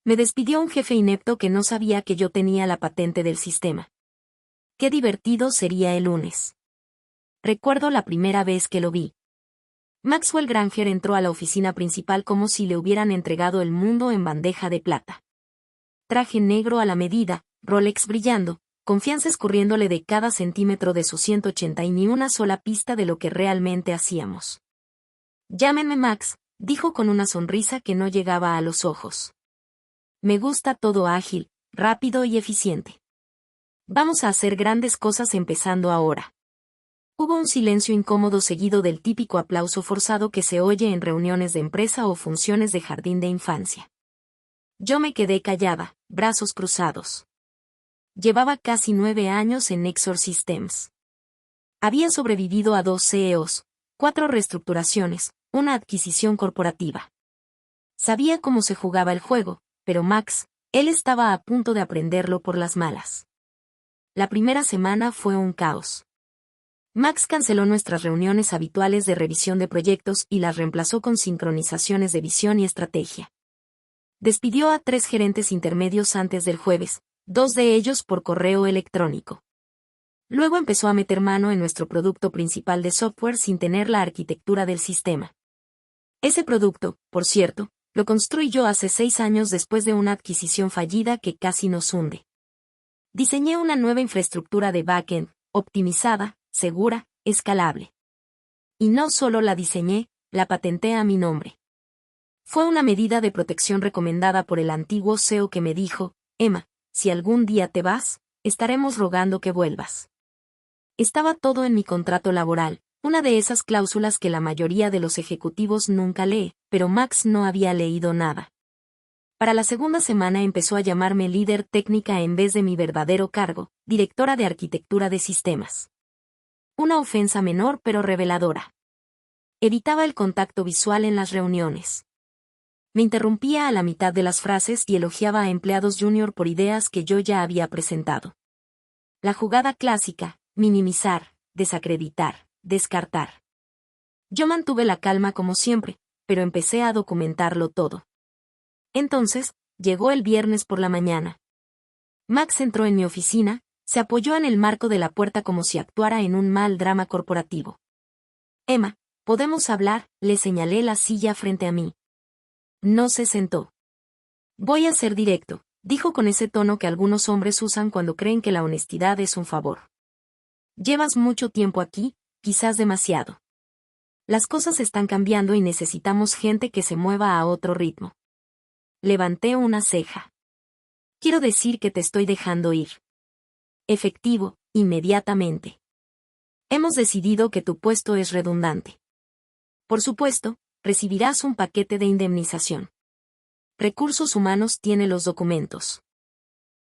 Me despidió un jefe inepto que no sabía que yo tenía la patente del sistema. Qué divertido sería el lunes. Recuerdo la primera vez que lo vi. Maxwell Granger entró a la oficina principal como si le hubieran entregado el mundo en bandeja de plata. Traje negro a la medida, Rolex brillando, confianza escurriéndole de cada centímetro de su 180 y ni una sola pista de lo que realmente hacíamos. Llámenme Max, dijo con una sonrisa que no llegaba a los ojos. Me gusta todo ágil, rápido y eficiente. Vamos a hacer grandes cosas empezando ahora. Hubo un silencio incómodo seguido del típico aplauso forzado que se oye en reuniones de empresa o funciones de jardín de infancia. Yo me quedé callada, brazos cruzados. Llevaba casi 9 años en Exor Systems. Había sobrevivido a 2 CEOs, 4 reestructuraciones, una adquisición corporativa. Sabía cómo se jugaba el juego, pero Max, él estaba a punto de aprenderlo por las malas. La primera semana fue un caos. Max canceló nuestras reuniones habituales de revisión de proyectos y las reemplazó con sincronizaciones de visión y estrategia. Despidió a 3 gerentes intermedios antes del jueves, 2 de ellos por correo electrónico. Luego empezó a meter mano en nuestro producto principal de software sin tener la arquitectura del sistema. Ese producto, por cierto, lo construí yo hace 6 años después de una adquisición fallida que casi nos hunde. Diseñé una nueva infraestructura de backend, optimizada, segura, escalable. Y no solo la diseñé, la patenté a mi nombre. Fue una medida de protección recomendada por el antiguo CEO que me dijo, Emma, si algún día te vas, estaremos rogando que vuelvas. Estaba todo en mi contrato laboral, una de esas cláusulas que la mayoría de los ejecutivos nunca lee, pero Max no había leído nada. Para la segunda semana empezó a llamarme líder técnica en vez de mi verdadero cargo, directora de arquitectura de sistemas. Una ofensa menor pero reveladora. Evitaba el contacto visual en las reuniones. Me interrumpía a la mitad de las frases y elogiaba a empleados junior por ideas que yo ya había presentado. La jugada clásica, minimizar, desacreditar, descartar. Yo mantuve la calma como siempre, pero empecé a documentarlo todo. Entonces, llegó el viernes por la mañana. Max entró en mi oficina, se apoyó en el marco de la puerta como si actuara en un mal drama corporativo. Emma, ¿podemos hablar?, le señalé la silla frente a mí. No se sentó. Voy a ser directo, dijo con ese tono que algunos hombres usan cuando creen que la honestidad es un favor. Llevas mucho tiempo aquí, quizás demasiado. Las cosas están cambiando y necesitamos gente que se mueva a otro ritmo. Levanté una ceja. Quiero decir que te estoy dejando ir. Efectivo, inmediatamente. Hemos decidido que tu puesto es redundante. Por supuesto, recibirás un paquete de indemnización. Recursos Humanos tiene los documentos.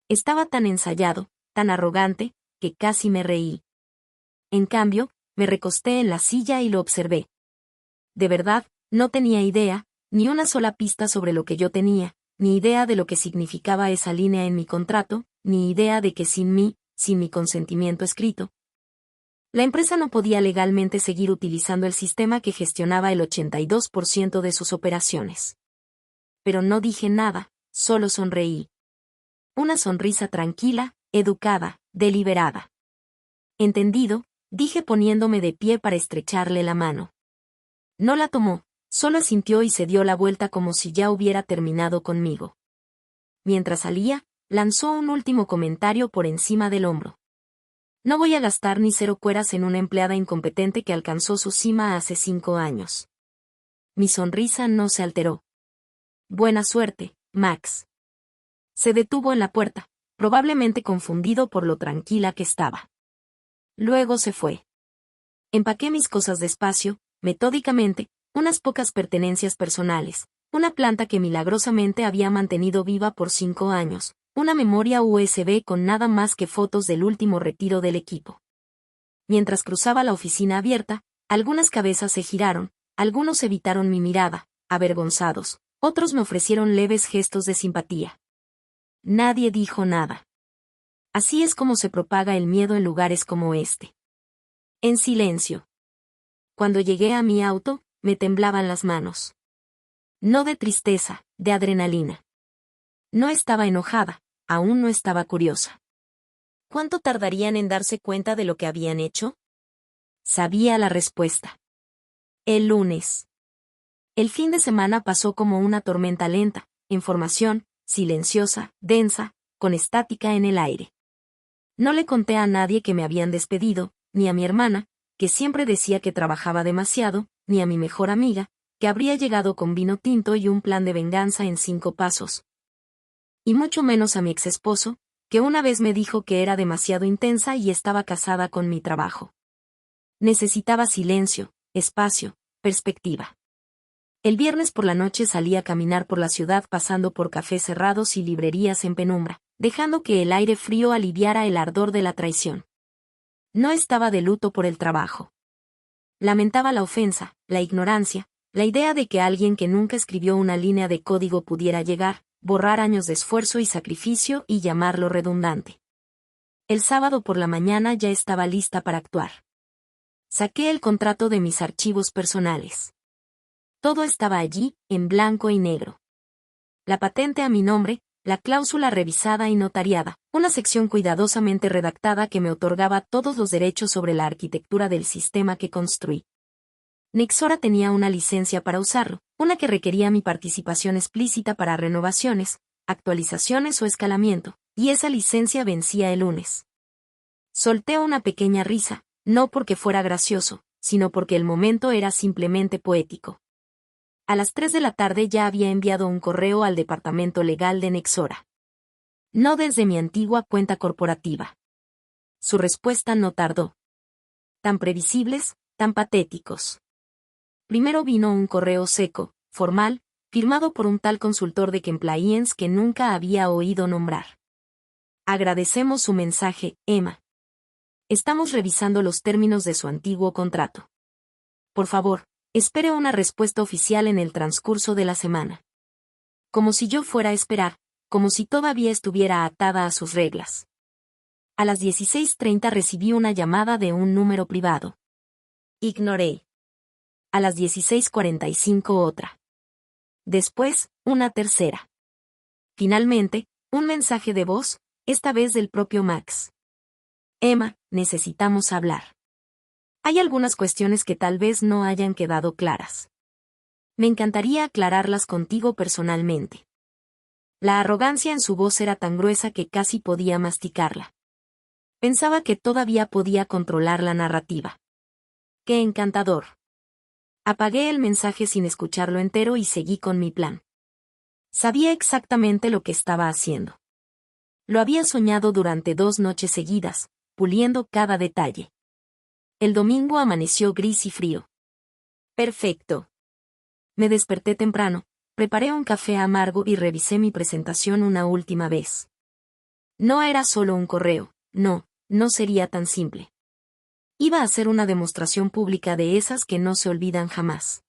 Estaba tan ensayado, tan arrogante, que casi me reí. En cambio, me recosté en la silla y lo observé. De verdad, no tenía idea, ni una sola pista sobre lo que yo tenía, ni idea de lo que significaba esa línea en mi contrato, ni idea de que sin mí, sin mi consentimiento escrito, la empresa no podía legalmente seguir utilizando el sistema que gestionaba el 82% de sus operaciones. Pero no dije nada, solo sonreí. Una sonrisa tranquila, educada, deliberada. Entendido, dije poniéndome de pie para estrecharle la mano. No la tomó, solo asintió y se dio la vuelta como si ya hubiera terminado conmigo. Mientras salía, lanzó un último comentario por encima del hombro. No voy a gastar ni 0 cueras en una empleada incompetente que alcanzó su cima hace 5 años. Mi sonrisa no se alteró. Buena suerte, Max. Se detuvo en la puerta, probablemente confundido por lo tranquila que estaba. Luego se fue. Empaqué mis cosas despacio, metódicamente, unas pocas pertenencias personales, una planta que milagrosamente había mantenido viva por 5 años, una memoria USB con nada más que fotos del último retiro del equipo. Mientras cruzaba la oficina abierta, algunas cabezas se giraron, algunos evitaron mi mirada, avergonzados, otros me ofrecieron leves gestos de simpatía. Nadie dijo nada. Así es como se propaga el miedo en lugares como este. En silencio. Cuando llegué a mi auto, me temblaban las manos. No de tristeza, de adrenalina. No estaba enojada, aún no estaba curiosa. ¿Cuánto tardarían en darse cuenta de lo que habían hecho? Sabía la respuesta. El lunes. El fin de semana pasó como una tormenta lenta, información, silenciosa, densa, con estática en el aire. No le conté a nadie que me habían despedido, ni a mi hermana, que siempre decía que trabajaba demasiado, ni a mi mejor amiga, que habría llegado con vino tinto y un plan de venganza en 5 pasos. Y mucho menos a mi exesposo, que una vez me dijo que era demasiado intensa y estaba casada con mi trabajo. Necesitaba silencio, espacio, perspectiva. El viernes por la noche salí a caminar por la ciudad pasando por cafés cerrados y librerías en penumbra, dejando que el aire frío aliviara el ardor de la traición. No estaba de luto por el trabajo. Lamentaba la ofensa, la ignorancia, la idea de que alguien que nunca escribió una línea de código pudiera llegar, borrar años de esfuerzo y sacrificio y llamarlo redundante. El sábado por la mañana ya estaba lista para actuar. Saqué el contrato de mis archivos personales. Todo estaba allí, en blanco y negro. La patente a mi nombre, la cláusula revisada y notariada, una sección cuidadosamente redactada que me otorgaba todos los derechos sobre la arquitectura del sistema que construí. Nexora tenía una licencia para usarlo, una que requería mi participación explícita para renovaciones, actualizaciones o escalamiento, y esa licencia vencía el lunes. Solté una pequeña risa, no porque fuera gracioso, sino porque el momento era simplemente poético. A las 3 de la tarde ya había enviado un correo al departamento legal de Nexora. No desde mi antigua cuenta corporativa. Su respuesta no tardó. Tan previsibles, tan patéticos. Primero vino un correo seco, formal, firmado por un tal consultor de compliance que nunca había oído nombrar. Agradecemos su mensaje, Emma. Estamos revisando los términos de su antiguo contrato. Por favor, espere una respuesta oficial en el transcurso de la semana. Como si yo fuera a esperar, como si todavía estuviera atada a sus reglas. A las 16:30 recibí una llamada de un número privado. Ignoré. A las 16:45 otra. Después, una tercera. Finalmente, un mensaje de voz, esta vez del propio Max. Emma, necesitamos hablar. Hay algunas cuestiones que tal vez no hayan quedado claras. Me encantaría aclararlas contigo personalmente. La arrogancia en su voz era tan gruesa que casi podía masticarla. Pensaba que todavía podía controlar la narrativa. ¡Qué encantador! Apagué el mensaje sin escucharlo entero y seguí con mi plan. Sabía exactamente lo que estaba haciendo. Lo había soñado durante 2 noches seguidas, puliendo cada detalle. El domingo amaneció gris y frío. Perfecto. Me desperté temprano, preparé un café amargo y revisé mi presentación una última vez. No era solo un correo, no sería tan simple. Iba a hacer una demostración pública de esas que no se olvidan jamás.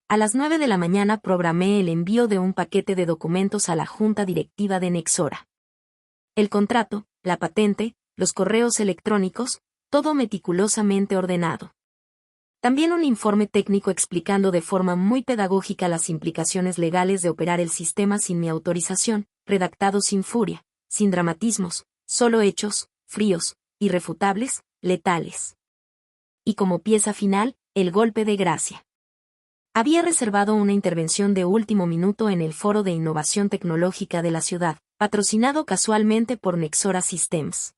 A las 9 de la mañana programé el envío de un paquete de documentos a la junta directiva de Nexora. El contrato, la patente, los correos electrónicos, todo meticulosamente ordenado. También un informe técnico explicando de forma muy pedagógica las implicaciones legales de operar el sistema sin mi autorización, redactado sin furia, sin dramatismos, solo hechos, fríos, irrefutables, letales. Y como pieza final, el golpe de gracia. Había reservado una intervención de último minuto en el Foro de Innovación Tecnológica de la ciudad, patrocinado casualmente por Nexora Systems.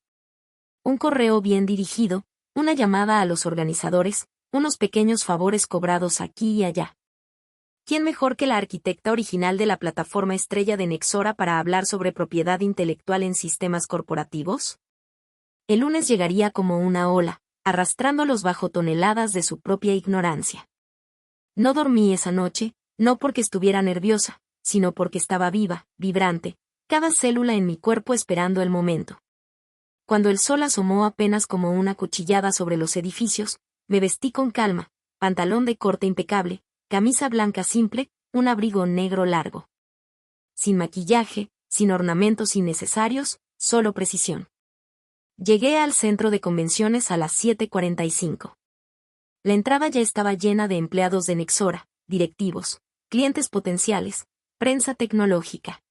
Un correo bien dirigido, una llamada a los organizadores, unos pequeños favores cobrados aquí y allá. ¿Quién mejor que la arquitecta original de la plataforma estrella de Nexora para hablar sobre propiedad intelectual en sistemas corporativos? El lunes llegaría como una ola, arrastrándolos bajo toneladas de su propia ignorancia. No dormí esa noche, no porque estuviera nerviosa, sino porque estaba viva, vibrante, cada célula en mi cuerpo esperando el momento. Cuando el sol asomó apenas como una cuchillada sobre los edificios, me vestí con calma, pantalón de corte impecable, camisa blanca simple, un abrigo negro largo. Sin maquillaje, sin ornamentos innecesarios, solo precisión. Llegué al centro de convenciones a las 7:45. La entrada ya estaba llena de empleados de Nexora, directivos, clientes potenciales, prensa tecnológica.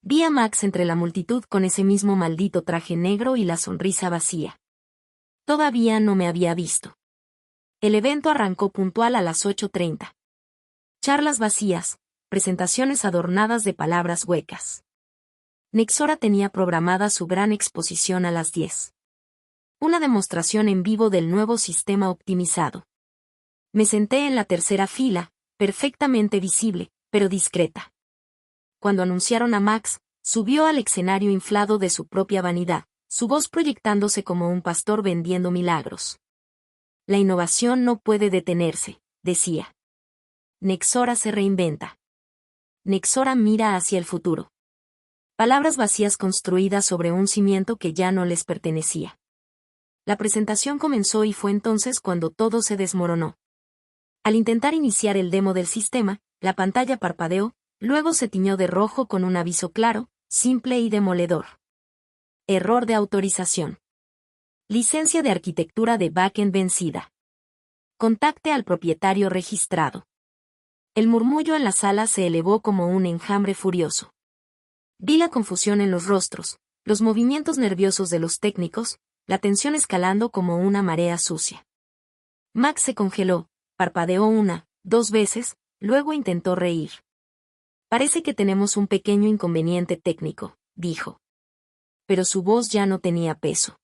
Vi a Max entre la multitud con ese mismo maldito traje negro y la sonrisa vacía. Todavía no me había visto. El evento arrancó puntual a las 8:30. Charlas vacías, presentaciones adornadas de palabras huecas. Nexora tenía programada su gran exposición a las 10. Una demostración en vivo del nuevo sistema optimizado. Me senté en la tercera fila, perfectamente visible, pero discreta. Cuando anunciaron a Max, subió al escenario inflado de su propia vanidad, su voz proyectándose como un pastor vendiendo milagros. La innovación no puede detenerse, decía. Nexora se reinventa. Nexora mira hacia el futuro. Palabras vacías construidas sobre un cimiento que ya no les pertenecía. La presentación comenzó y fue entonces cuando todo se desmoronó. Al intentar iniciar el demo del sistema, la pantalla parpadeó, luego se tiñó de rojo con un aviso claro, simple y demoledor. Error de autorización. Licencia de arquitectura de backend vencida. Contacte al propietario registrado. El murmullo en la sala se elevó como un enjambre furioso. Vi la confusión en los rostros, los movimientos nerviosos de los técnicos, la tensión escalando como una marea sucia. Max se congeló, parpadeó 1, 2 veces, luego intentó reír. Parece que tenemos un pequeño inconveniente técnico, dijo. Pero su voz ya no tenía peso.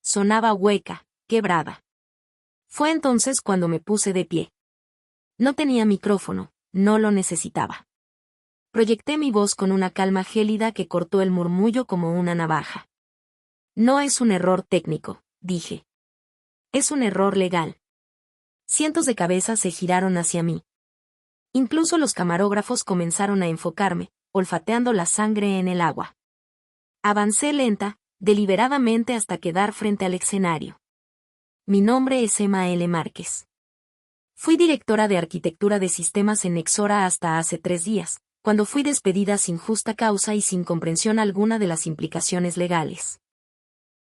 Sonaba hueca, quebrada. Fue entonces cuando me puse de pie. No tenía micrófono, no lo necesitaba. Proyecté mi voz con una calma gélida que cortó el murmullo como una navaja. No es un error técnico, dije. Es un error legal. Cientos de cabezas se giraron hacia mí. Incluso los camarógrafos comenzaron a enfocarme, olfateando la sangre en el agua. Avancé lenta, deliberadamente hasta quedar frente al escenario. Mi nombre es Emma L. Márquez. Fui directora de arquitectura de sistemas en Nexora hasta hace 3 días, cuando fui despedida sin justa causa y sin comprensión alguna de las implicaciones legales.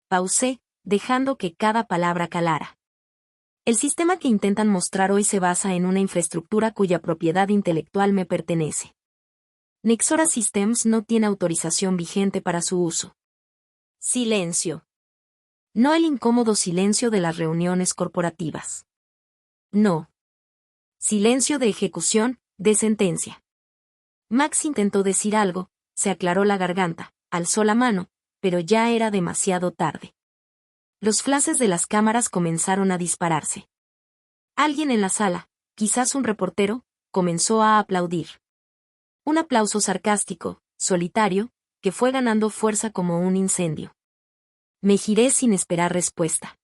Pausé, dejando que cada palabra calara. El sistema que intentan mostrar hoy se basa en una infraestructura cuya propiedad intelectual me pertenece. Nexora Systems no tiene autorización vigente para su uso. Silencio. No el incómodo silencio de las reuniones corporativas. No. Silencio de ejecución, de sentencia. Max intentó decir algo, se aclaró la garganta, alzó la mano, pero ya era demasiado tarde. Los flashes de las cámaras comenzaron a dispararse. Alguien en la sala, quizás un reportero, comenzó a aplaudir. Un aplauso sarcástico, solitario, que fue ganando fuerza como un incendio. Me giré sin esperar respuesta.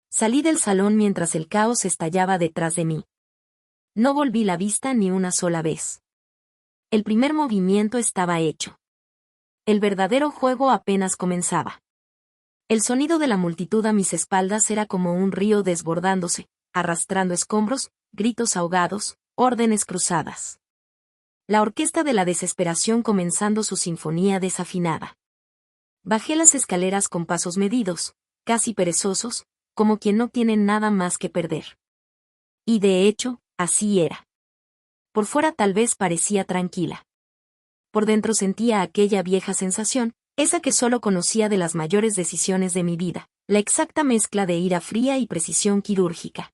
Salí del salón mientras el caos estallaba detrás de mí. No volví la vista ni una sola vez. El primer movimiento estaba hecho. El verdadero juego apenas comenzaba. El sonido de la multitud a mis espaldas era como un río desbordándose, arrastrando escombros, gritos ahogados, órdenes cruzadas. La orquesta de la desesperación comenzando su sinfonía desafinada. Bajé las escaleras con pasos medidos, casi perezosos, como quien no tiene nada más que perder. Y de hecho, así era. Por fuera tal vez parecía tranquila. Por dentro sentía aquella vieja sensación, esa que solo conocía de las mayores decisiones de mi vida, la exacta mezcla de ira fría y precisión quirúrgica.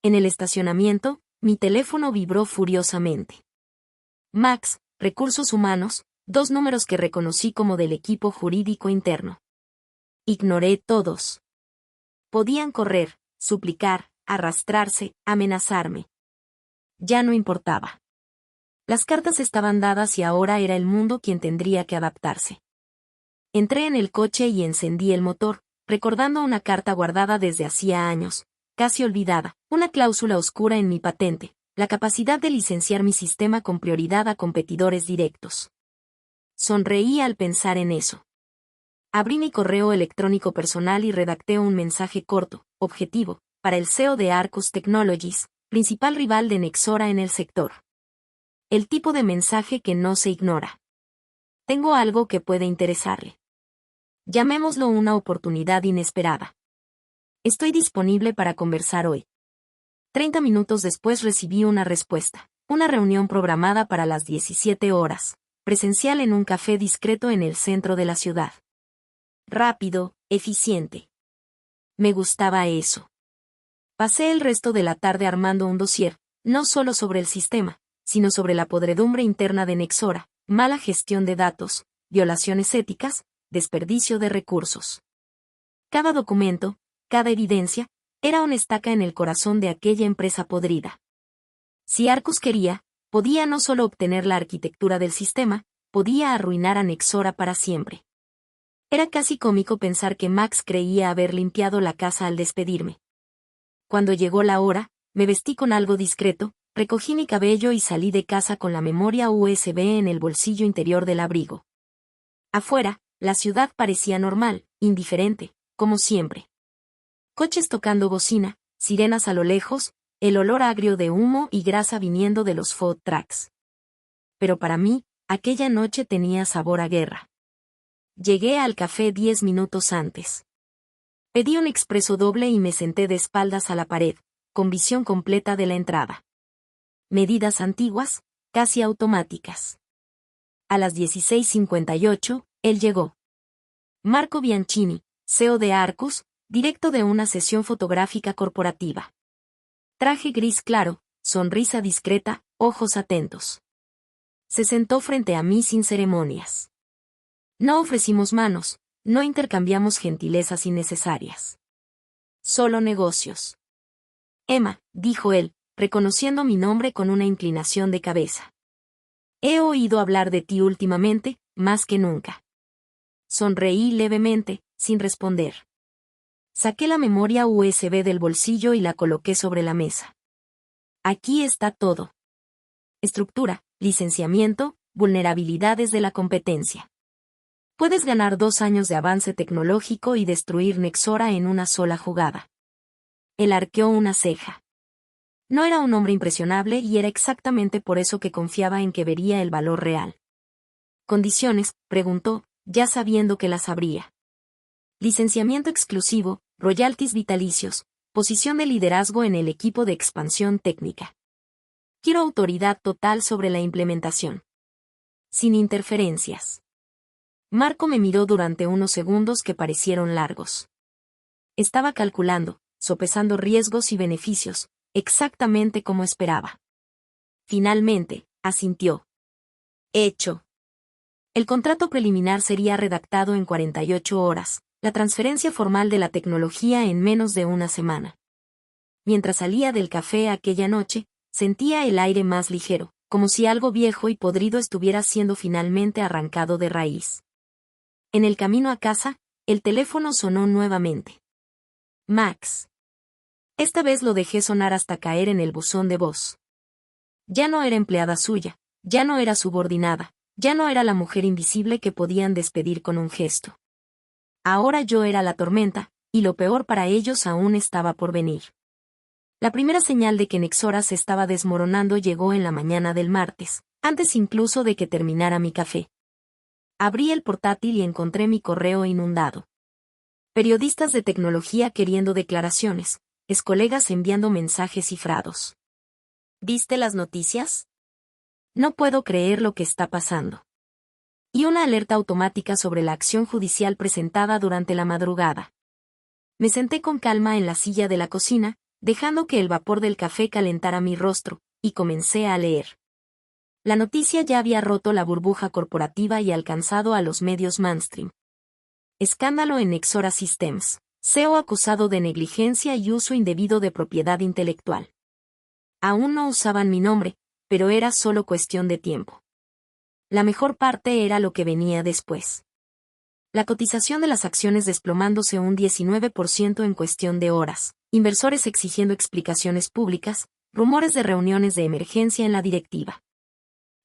En el estacionamiento, mi teléfono vibró furiosamente. Max, recursos humanos, 2 números que reconocí como del equipo jurídico interno. Ignoré todos. Podían correr, suplicar, arrastrarse, amenazarme. Ya no importaba. Las cartas estaban dadas y ahora era el mundo quien tendría que adaptarse. Entré en el coche y encendí el motor, recordando una carta guardada desde hacía años, casi olvidada, una cláusula oscura en mi patente, la capacidad de licenciar mi sistema con prioridad a competidores directos. Sonreí al pensar en eso. Abrí mi correo electrónico personal y redacté un mensaje corto, objetivo, para el CEO de Arcus Technologies, principal rival de Nexora en el sector. El tipo de mensaje que no se ignora. Tengo algo que puede interesarle. Llamémoslo una oportunidad inesperada. Estoy disponible para conversar hoy. 30 minutos después recibí una respuesta. Una reunión programada para las 17 horas. presencial en un café discreto en el centro de la ciudad. Rápido, eficiente. Me gustaba eso. Pasé el resto de la tarde armando un dossier, no solo sobre el sistema, sino sobre la podredumbre interna de Nexora, mala gestión de datos, violaciones éticas, desperdicio de recursos. Cada documento, cada evidencia, era una estaca en el corazón de aquella empresa podrida. Si Arcus quería, podía no solo obtener la arquitectura del sistema, podía arruinar a Nexora para siempre. Era casi cómico pensar que Max creía haber limpiado la casa al despedirme. Cuando llegó la hora, me vestí con algo discreto, recogí mi cabello y salí de casa con la memoria USB en el bolsillo interior del abrigo. Afuera, la ciudad parecía normal, indiferente, como siempre. Coches tocando bocina, sirenas a lo lejos, el olor agrio de humo y grasa viniendo de los food trucks. Pero para mí, aquella noche tenía sabor a guerra. Llegué al café 10 minutos antes. Pedí un expreso doble y me senté de espaldas a la pared, con visión completa de la entrada. Medidas antiguas, casi automáticas. A las 16:58, él llegó. Marco Bianchini, CEO de Arcus, directo de una sesión fotográfica corporativa. Traje gris claro, sonrisa discreta, ojos atentos. Se sentó frente a mí sin ceremonias. No ofrecimos manos, no intercambiamos gentilezas innecesarias. Solo negocios. Emma, dijo él, reconociendo mi nombre con una inclinación de cabeza. He oído hablar de ti últimamente, más que nunca. Sonreí levemente, sin responder. Saqué la memoria USB del bolsillo y la coloqué sobre la mesa. Aquí está todo. Estructura, licenciamiento, vulnerabilidades de la competencia. Puedes ganar 2 años de avance tecnológico y destruir Nexora en una sola jugada. Él arqueó una ceja. No era un hombre impresionable y era exactamente por eso que confiaba en que vería el valor real. ¿Condiciones?, preguntó, ya sabiendo que las habría. Licenciamiento exclusivo, royalties vitalicios, posición de liderazgo en el equipo de expansión técnica. Quiero autoridad total sobre la implementación. Sin interferencias. Marco me miró durante unos segundos que parecieron largos. Estaba calculando, sopesando riesgos y beneficios, exactamente como esperaba. Finalmente, asintió. Hecho. El contrato preliminar sería redactado en 48 horas, la transferencia formal de la tecnología en menos de una semana. Mientras salía del café aquella noche, sentía el aire más ligero, como si algo viejo y podrido estuviera siendo finalmente arrancado de raíz. En el camino a casa, el teléfono sonó nuevamente. Max. Esta vez lo dejé sonar hasta caer en el buzón de voz. Ya no era empleada suya, ya no era subordinada, ya no era la mujer invisible que podían despedir con un gesto. Ahora yo era la tormenta, y lo peor para ellos aún estaba por venir. La primera señal de que Nexora se estaba desmoronando llegó en la mañana del martes, antes incluso de que terminara mi café. Abrí el portátil y encontré mi correo inundado. Periodistas de tecnología queriendo declaraciones, colegas enviando mensajes cifrados. ¿Viste las noticias? No puedo creer lo que está pasando. Y una alerta automática sobre la acción judicial presentada durante la madrugada. Me senté con calma en la silla de la cocina, dejando que el vapor del café calentara mi rostro, y comencé a leer. La noticia ya había roto la burbuja corporativa y alcanzado a los medios mainstream. Escándalo en Nexora Systems. CEO acusado de negligencia y uso indebido de propiedad intelectual. Aún no usaban mi nombre, pero era solo cuestión de tiempo. La mejor parte era lo que venía después. La cotización de las acciones desplomándose un 19% en cuestión de horas, inversores exigiendo explicaciones públicas, rumores de reuniones de emergencia en la directiva.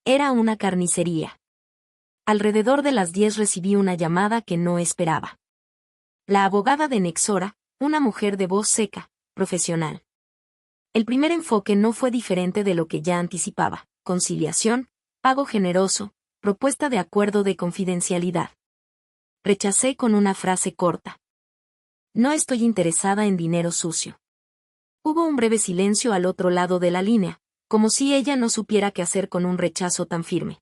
Era una carnicería. Alrededor de las 10 recibí una llamada que no esperaba. La abogada de Nexora, una mujer de voz seca, profesional. El primer enfoque no fue diferente de lo que ya anticipaba: conciliación, pago generoso, propuesta de acuerdo de confidencialidad. Rechacé con una frase corta. No estoy interesada en dinero sucio. Hubo un breve silencio al otro lado de la línea, como si ella no supiera qué hacer con un rechazo tan firme.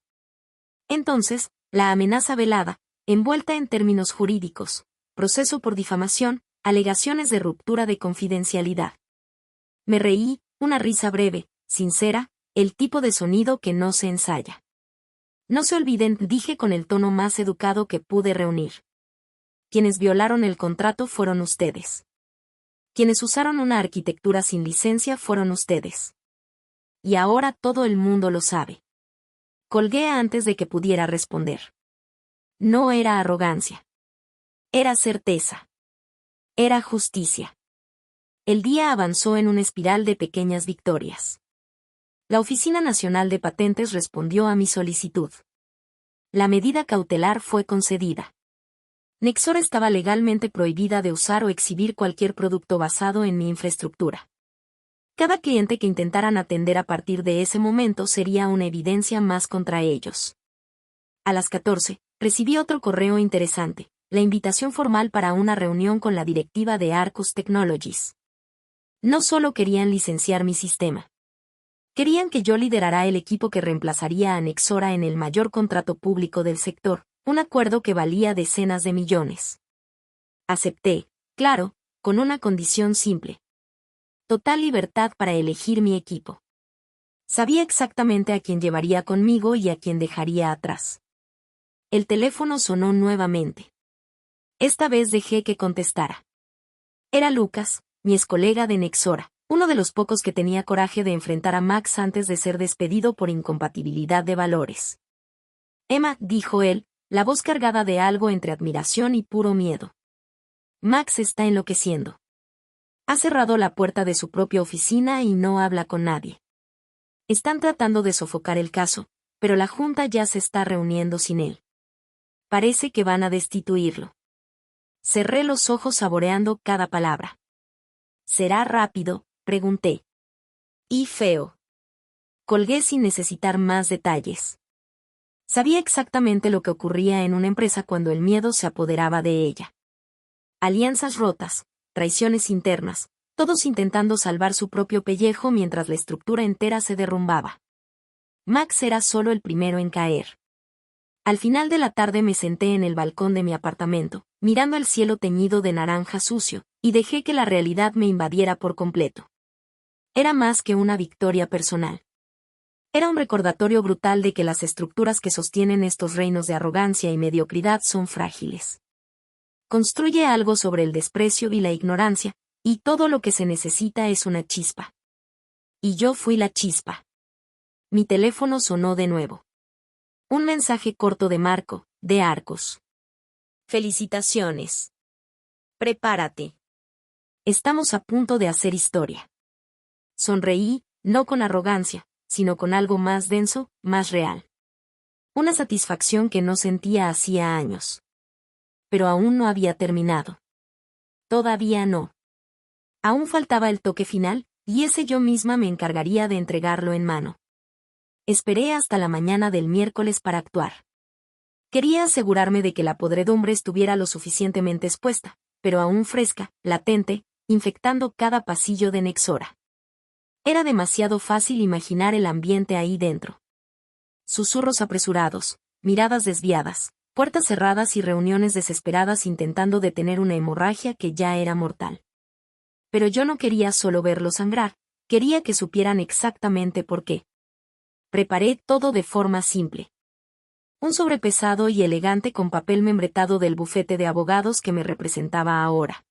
Entonces, la amenaza velada, envuelta en términos jurídicos, proceso por difamación, alegaciones de ruptura de confidencialidad. Me reí, una risa breve, sincera, el tipo de sonido que no se ensaya. No se olviden, dije con el tono más educado que pude reunir. Quienes violaron el contrato fueron ustedes. Quienes usaron una arquitectura sin licencia fueron ustedes. Y ahora todo el mundo lo sabe. Colgué antes de que pudiera responder. No era arrogancia. Era certeza. Era justicia. El día avanzó en una espiral de pequeñas victorias. La Oficina Nacional de Patentes respondió a mi solicitud. La medida cautelar fue concedida. Nexora estaba legalmente prohibida de usar o exhibir cualquier producto basado en mi infraestructura. Cada cliente que intentaran atender a partir de ese momento sería una evidencia más contra ellos. A las 14, recibí otro correo interesante, la invitación formal para una reunión con la directiva de Arcus Technologies. No solo querían licenciar mi sistema. Querían que yo liderara el equipo que reemplazaría a Nexora en el mayor contrato público del sector, un acuerdo que valía decenas de millones. Acepté, claro, con una condición simple. Total libertad para elegir mi equipo. Sabía exactamente a quién llevaría conmigo y a quién dejaría atrás. El teléfono sonó nuevamente. Esta vez dejé que contestara. Era Lucas, mi excolega de Nexora, uno de los pocos que tenía coraje de enfrentar a Max antes de ser despedido por incompatibilidad de valores. Emma, dijo él, la voz cargada de algo entre admiración y puro miedo. Max está enloqueciendo. Ha cerrado la puerta de su propia oficina y no habla con nadie. Están tratando de sofocar el caso, pero la junta ya se está reuniendo sin él. Parece que van a destituirlo. Cerré los ojos saboreando cada palabra. ¿Será rápido?, pregunté. Y feo. Colgué sin necesitar más detalles. Sabía exactamente lo que ocurría en una empresa cuando el miedo se apoderaba de ella. Alianzas rotas, traiciones internas, todos intentando salvar su propio pellejo mientras la estructura entera se derrumbaba. Max era solo el primero en caer. Al final de la tarde me senté en el balcón de mi apartamento, mirando el cielo teñido de naranja sucio, y dejé que la realidad me invadiera por completo. Era más que una victoria personal. Era un recordatorio brutal de que las estructuras que sostienen estos reinos de arrogancia y mediocridad son frágiles. Construye algo sobre el desprecio y la ignorancia, y todo lo que se necesita es una chispa. Y yo fui la chispa. Mi teléfono sonó de nuevo. Un mensaje corto de Marco, de Arcus. Felicitaciones. Prepárate. Estamos a punto de hacer historia. Sonreí, no con arrogancia, sino con algo más denso, más real. Una satisfacción que no sentía hacía años. Pero aún no había terminado. Todavía no. Aún faltaba el toque final, y ese yo misma me encargaría de entregarlo en mano. Esperé hasta la mañana del miércoles para actuar. Quería asegurarme de que la podredumbre estuviera lo suficientemente expuesta, pero aún fresca, latente, infectando cada pasillo de Nexora. Era demasiado fácil imaginar el ambiente ahí dentro. Susurros apresurados, miradas desviadas, puertas cerradas y reuniones desesperadas intentando detener una hemorragia que ya era mortal. Pero yo no quería solo verlo sangrar, quería que supieran exactamente por qué. Preparé todo de forma simple. Un sobre pesado y elegante con papel membretado del bufete de abogados que me representaba ahora.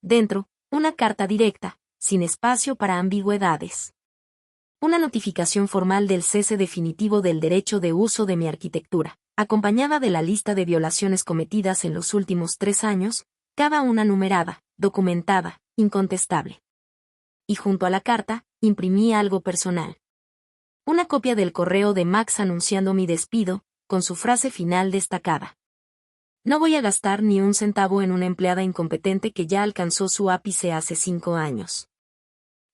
Dentro, una carta directa, sin espacio para ambigüedades. Una notificación formal del cese definitivo del derecho de uso de mi arquitectura, acompañada de la lista de violaciones cometidas en los últimos 3 años, cada una numerada, documentada, incontestable. Y junto a la carta, imprimí algo personal. Una copia del correo de Max anunciando mi despido, con su frase final destacada. No voy a gastar ni un centavo en una empleada incompetente que ya alcanzó su ápice hace 5 años.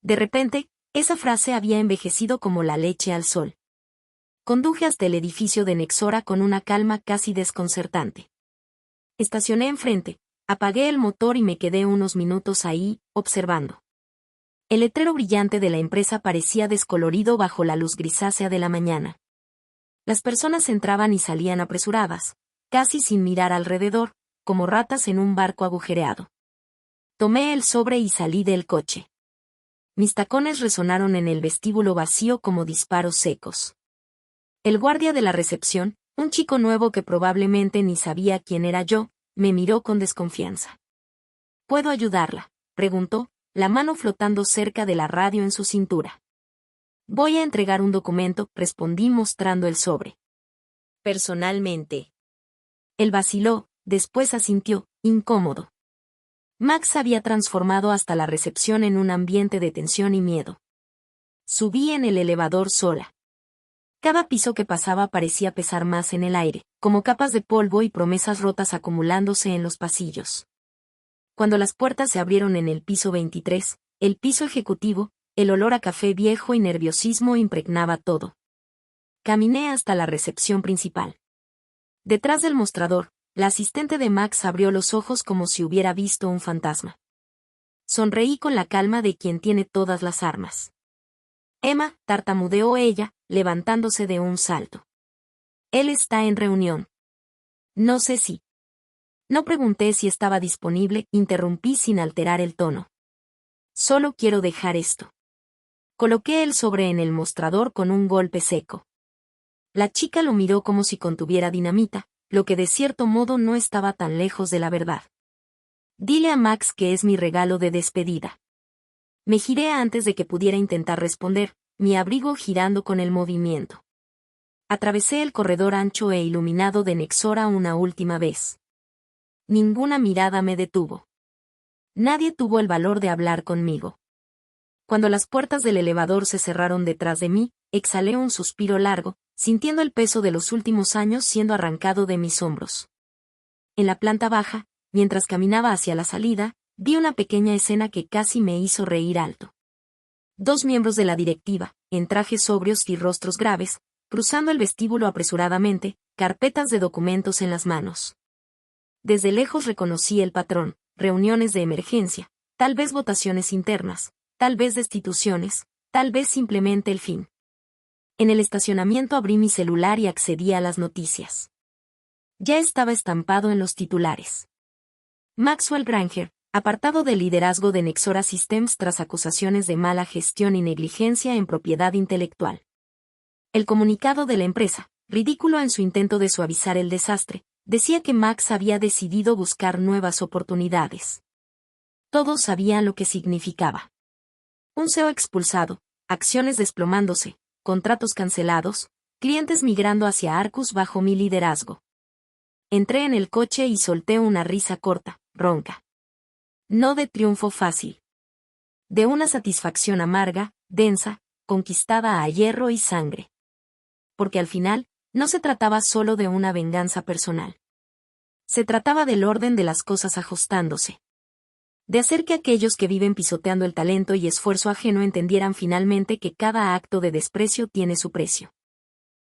De repente, esa frase había envejecido como la leche al sol. Conduje hasta el edificio de Nexora con una calma casi desconcertante. Estacioné enfrente, apagué el motor y me quedé unos minutos ahí, observando. El letrero brillante de la empresa parecía descolorido bajo la luz grisácea de la mañana. Las personas entraban y salían apresuradas, casi sin mirar alrededor, como ratas en un barco agujereado. Tomé el sobre y salí del coche. Mis tacones resonaron en el vestíbulo vacío como disparos secos. El guardia de la recepción, un chico nuevo que probablemente ni sabía quién era yo, me miró con desconfianza. ¿Puedo ayudarla?, preguntó, la mano flotando cerca de la radio en su cintura. Voy a entregar un documento, respondí mostrando el sobre. Personalmente. Él vaciló, después asintió, incómodo. Max había transformado hasta la recepción en un ambiente de tensión y miedo. Subí en el elevador sola. Cada piso que pasaba parecía pesar más en el aire, como capas de polvo y promesas rotas acumulándose en los pasillos. Cuando las puertas se abrieron en el piso 23, el piso ejecutivo, el olor a café viejo y nerviosismo impregnaba todo. Caminé hasta la recepción principal. Detrás del mostrador, la asistente de Max abrió los ojos como si hubiera visto un fantasma. Sonreí con la calma de quien tiene todas las armas. Emma, tartamudeó ella, levantándose de un salto. Él está en reunión. No sé si. No pregunté si estaba disponible, interrumpí sin alterar el tono. Solo quiero dejar esto. Coloqué el sobre en el mostrador con un golpe seco. La chica lo miró como si contuviera dinamita, lo que de cierto modo no estaba tan lejos de la verdad. Dile a Max que es mi regalo de despedida. Me giré antes de que pudiera intentar responder, mi abrigo girando con el movimiento. Atravesé el corredor ancho e iluminado de Nexora una última vez. Ninguna mirada me detuvo. Nadie tuvo el valor de hablar conmigo. Cuando las puertas del elevador se cerraron detrás de mí, exhalé un suspiro largo, sintiendo el peso de los últimos años siendo arrancado de mis hombros. En la planta baja, mientras caminaba hacia la salida, vi una pequeña escena que casi me hizo reír alto. Dos miembros de la directiva, en trajes sobrios y rostros graves, cruzando el vestíbulo apresuradamente, carpetas de documentos en las manos. Desde lejos reconocí el patrón, reuniones de emergencia, tal vez votaciones internas, tal vez destituciones, tal vez simplemente el fin. En el estacionamiento abrí mi celular y accedí a las noticias. Ya estaba estampado en los titulares. Maxwell Granger, apartado del liderazgo de Nexora Systems tras acusaciones de mala gestión y negligencia en propiedad intelectual. El comunicado de la empresa, ridículo en su intento de suavizar el desastre, decía que Max había decidido buscar nuevas oportunidades. Todos sabían lo que significaba. Un CEO expulsado, acciones desplomándose, contratos cancelados, clientes migrando hacia Arcus bajo mi liderazgo. Entré en el coche y solté una risa corta, ronca. No de triunfo fácil. De una satisfacción amarga, densa, conquistada a hierro y sangre. Porque al final, no se trataba solo de una venganza personal. Se trataba del orden de las cosas ajustándose. De hacer que aquellos que viven pisoteando el talento y esfuerzo ajeno entendieran finalmente que cada acto de desprecio tiene su precio.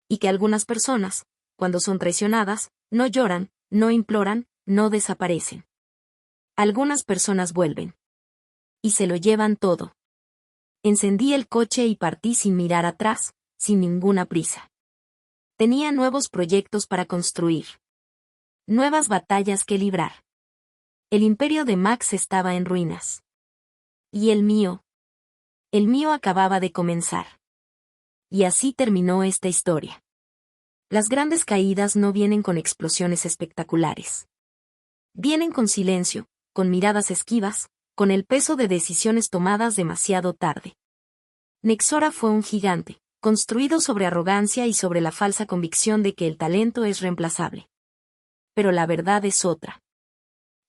Y que algunas personas, cuando son traicionadas, no lloran, no imploran, no desaparecen. Algunas personas vuelven. Y se lo llevan todo. Encendí el coche y partí sin mirar atrás, sin ninguna prisa. Tenía nuevos proyectos para construir. Nuevas batallas que librar. El imperio de Max estaba en ruinas. ¿Y el mío? El mío acababa de comenzar. Y así terminó esta historia. Las grandes caídas no vienen con explosiones espectaculares. Vienen con silencio, con miradas esquivas, con el peso de decisiones tomadas demasiado tarde. Nexora fue un gigante, construido sobre arrogancia y sobre la falsa convicción de que el talento es reemplazable. Pero la verdad es otra.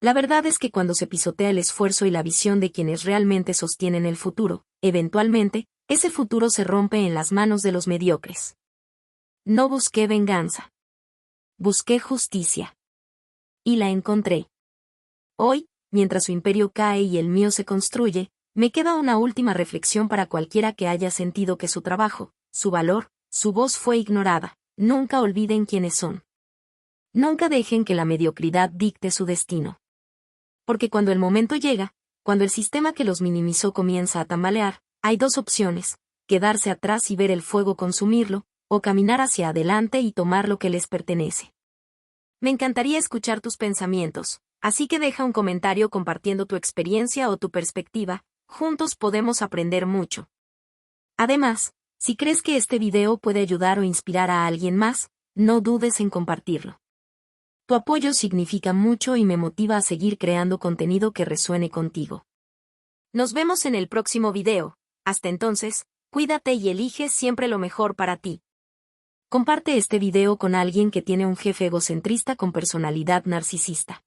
La verdad es que cuando se pisotea el esfuerzo y la visión de quienes realmente sostienen el futuro, eventualmente, ese futuro se rompe en las manos de los mediocres. No busqué venganza. Busqué justicia. Y la encontré. Hoy, mientras su imperio cae y el mío se construye, me queda una última reflexión para cualquiera que haya sentido que su trabajo, su valor, su voz fue ignorada. Nunca olviden quiénes son. Nunca dejen que la mediocridad dicte su destino. Porque cuando el momento llega, cuando el sistema que los minimizó comienza a tambalear, hay dos opciones: quedarse atrás y ver el fuego consumirlo, o caminar hacia adelante y tomar lo que les pertenece. Me encantaría escuchar tus pensamientos, así que deja un comentario compartiendo tu experiencia o tu perspectiva, juntos podemos aprender mucho. Además, si crees que este video puede ayudar o inspirar a alguien más, no dudes en compartirlo. Tu apoyo significa mucho y me motiva a seguir creando contenido que resuene contigo. Nos vemos en el próximo video. Hasta entonces, cuídate y elige siempre lo mejor para ti. Comparte este video con alguien que tiene un jefe egocentrista con personalidad narcisista.